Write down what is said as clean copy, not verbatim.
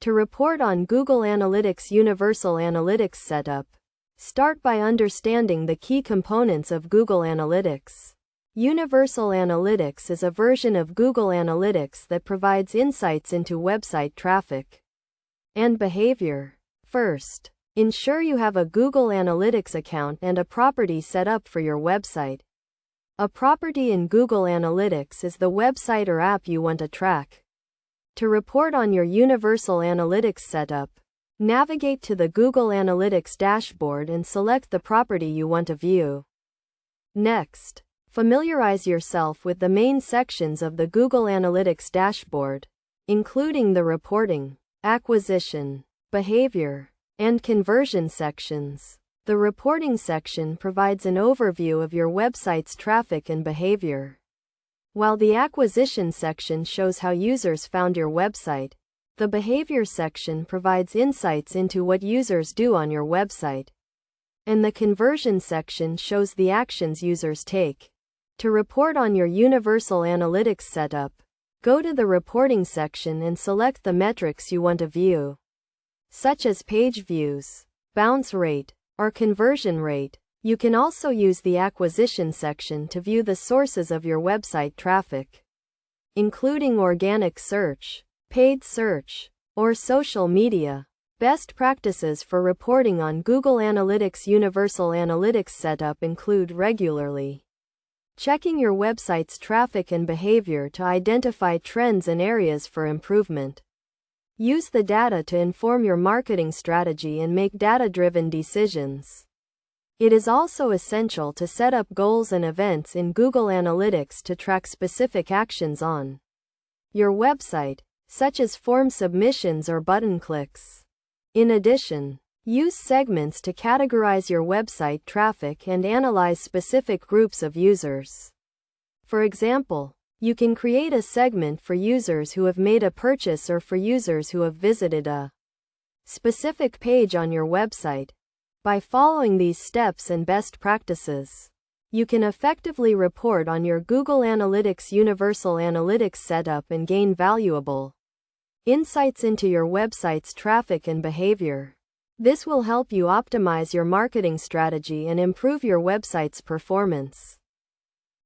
To report on Google Analytics Universal Analytics Setup, start by understanding the key components of Google Analytics. Universal Analytics is a version of Google Analytics that provides insights into website traffic and behavior. First, ensure you have a Google Analytics account and a property set up for your website. A property in Google Analytics is the website or app you want to track. To report on your Universal Analytics setup, navigate to the Google Analytics dashboard and select the property you want to view. Next, familiarize yourself with the main sections of the Google Analytics dashboard, including the reporting, acquisition, behavior, and conversion sections. The reporting section provides an overview of your website's traffic and behavior, while the acquisition section shows how users found your website. The behavior section provides insights into what users do on your website, and the conversion section shows the actions users take. To report on your Universal Analytics setup, go to the reporting section and select the metrics you want to view, such as page views, bounce rate, or conversion rate. You can also use the acquisition section to view the sources of your website traffic, including organic search, paid search, or social media. Best practices for reporting on Google Analytics Universal Analytics Setup include regularly checking your website's traffic and behavior to identify trends and areas for improvement. Use the data to inform your marketing strategy and make data-driven decisions. It is also essential to set up goals and events in Google Analytics to track specific actions on your website, such as form submissions or button clicks. In addition, use segments to categorize your website traffic and analyze specific groups of users. For example, you can create a segment for users who have made a purchase or for users who have visited a specific page on your website. By following these steps and best practices, you can effectively report on your Google Analytics Universal Analytics setup and gain valuable insights into your website's traffic and behavior. This will help you optimize your marketing strategy and improve your website's performance.